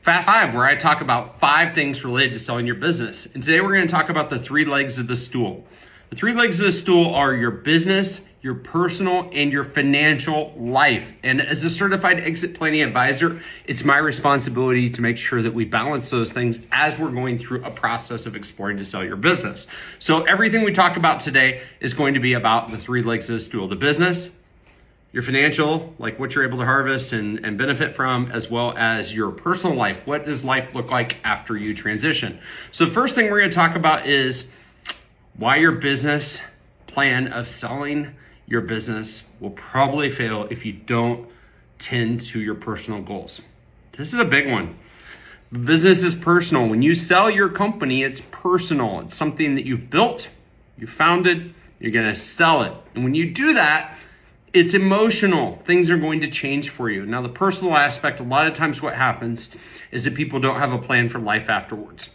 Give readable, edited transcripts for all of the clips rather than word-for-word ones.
Fast Five, where I talk about 5 things related to selling your business. And today we're going to talk about the 3 legs of the stool. The 3 legs of the stool are your business, your personal, and your financial life. And as a certified exit planning advisor, it's my responsibility to make sure that we balance those things as we're going through a process of exploring to sell your business. So everything we talk about today is going to be about the 3 legs of the stool: the business, your financial, like what you're able to harvest and benefit from, as well as your personal life. What does life look like after you transition? So the first thing we're going to talk about is why your business plan of selling your business will probably fail if you don't tend to your personal goals. This is a big one. Business is personal. When you sell your company, it's personal. It's something that you've built, you founded, you're going to sell it. And when you do that, it's emotional. Things are going to change for you. Now, the personal aspect, a lot of times what happens is that people don't have a plan for life afterwards.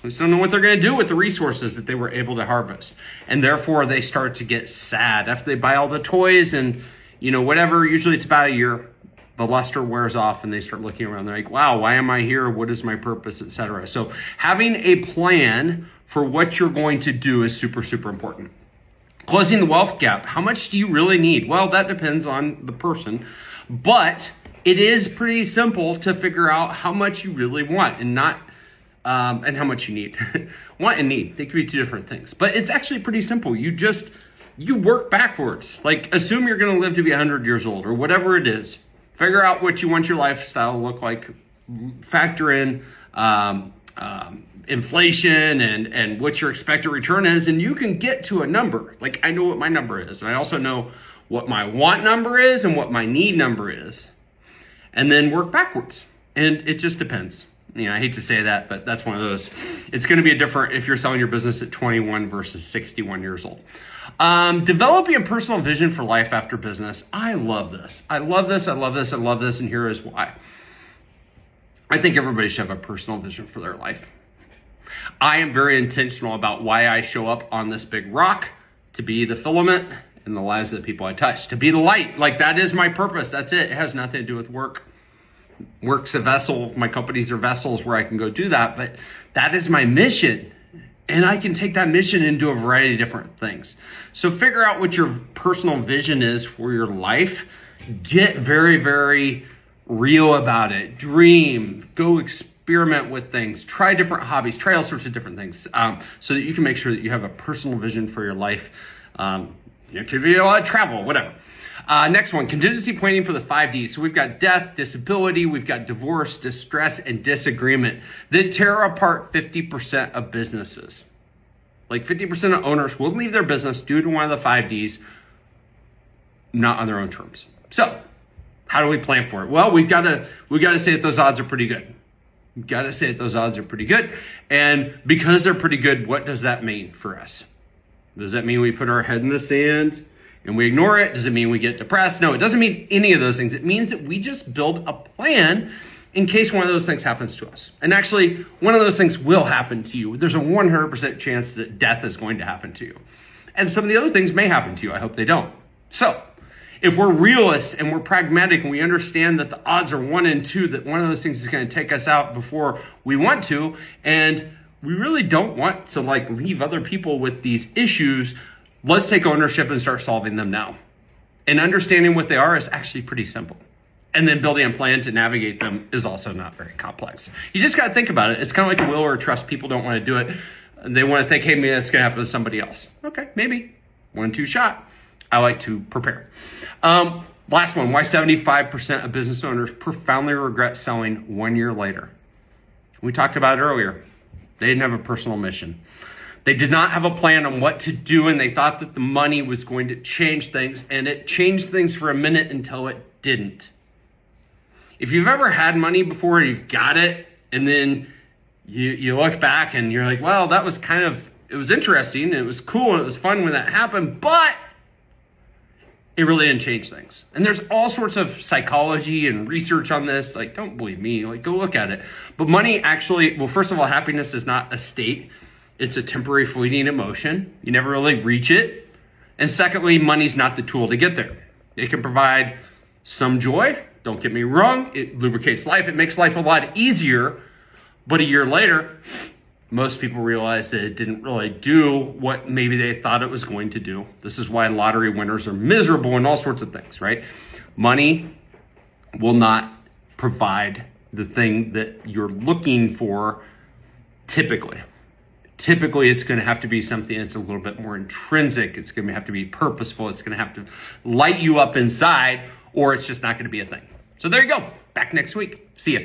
They just don't know what they're going to do with the resources that they were able to harvest. And therefore, they start to get sad. After they buy all the toys and, whatever, usually it's about a year, the luster wears off and they start looking around. They're like, wow, why am I here? What is my purpose, etc. So having a plan for what you're going to do is super, super important. Closing the wealth gap. How much do you really need? Well, that depends on the person, but it is pretty simple to figure out how much you really want and not, and how much you need. Want and need, they could be 2 different things, but it's actually pretty simple. You work backwards. Like, assume you're going to live to be 100 years old or whatever it is. Figure out what you want your lifestyle to look like. Factor in, inflation and what your expected return is, and you can get to a number. Like, I know what my number is, and I also know what my want number is and what my need number is, and then work backwards. And it just depends. I hate to say that, but that's one of those. It's going to be different if you're selling your business at 21 versus 61 years old. Developing a personal vision for life after business. I love this. I love this. I love this. I love this. And here is why. I think everybody should have a personal vision for their life. I am very intentional about why I show up on this big rock, to be the filament in the lives of the people I touch, to be the light. Like, that is my purpose. That's it. It has nothing to do with work. Work's a vessel. My companies are vessels where I can go do that, but that is my mission. And I can take that mission and do a variety of different things. So figure out what your personal vision is for your life. Get very, very real about it. Dream. Go experiment with things. Try different hobbies. Try all sorts of different things so that you can make sure that you have a personal vision for your life. It could be a lot of travel, whatever. Next one, contingency planning for the 5 Ds. So we've got death, disability, we've got divorce, distress, and disagreement that tear apart 50% of businesses. Like 50% of owners will leave their business due to one of the 5 Ds, not on their own terms. So how do we plan for it? Well, we got to say that those odds are pretty good. We've got to say that those odds are pretty good. And because they're pretty good, what does that mean for us? Does that mean we put our head in the sand and we ignore it? Does it mean we get depressed? No, it doesn't mean any of those things. It means that we just build a plan in case one of those things happens to us. And actually, one of those things will happen to you. There's a 100% chance that death is going to happen to you. And some of the other things may happen to you. I hope they don't. So if we're realists and we're pragmatic and we understand that the odds are 1 in 2, that one of those things is going to take us out before we want to, and we really don't want to leave other people with these issues, let's take ownership and start solving them now. And understanding what they are is actually pretty simple. And then building a plan to navigate them is also not very complex. You just got to think about it. It's kind of like a will or a trust. People don't want to do it. They want to think, hey, maybe that's going to happen to somebody else. Okay, maybe. 1-2 shot. I like to prepare. Last one, why 75% of business owners profoundly regret selling 1 year later. We talked about it earlier. They didn't have a personal mission. They did not have a plan on what to do, and they thought that the money was going to change things, and it changed things for a minute until it didn't. If you've ever had money before, you've got it, and then you look back and you're like, well, that was it was interesting, and it was cool, and it was fun when that happened, but it really didn't change things. And there's all sorts of psychology and research on this. Like, don't believe me, go look at it. But money actually, well, first of all, happiness is not a state. It's a temporary fleeting emotion. You never really reach it. And secondly, money's not the tool to get there. It can provide some joy, Don't get me wrong, it lubricates life. It makes life a lot easier. But a year later, most people realize that it didn't really do what maybe they thought it was going to do. This is why lottery winners are miserable and all sorts of things, right? Money will not provide the thing that you're looking for typically. Typically, it's going to have to be something that's a little bit more intrinsic. It's going to have to be purposeful. It's going to have to light you up inside, or it's just not going to be a thing. So there you go. Back next week. See ya.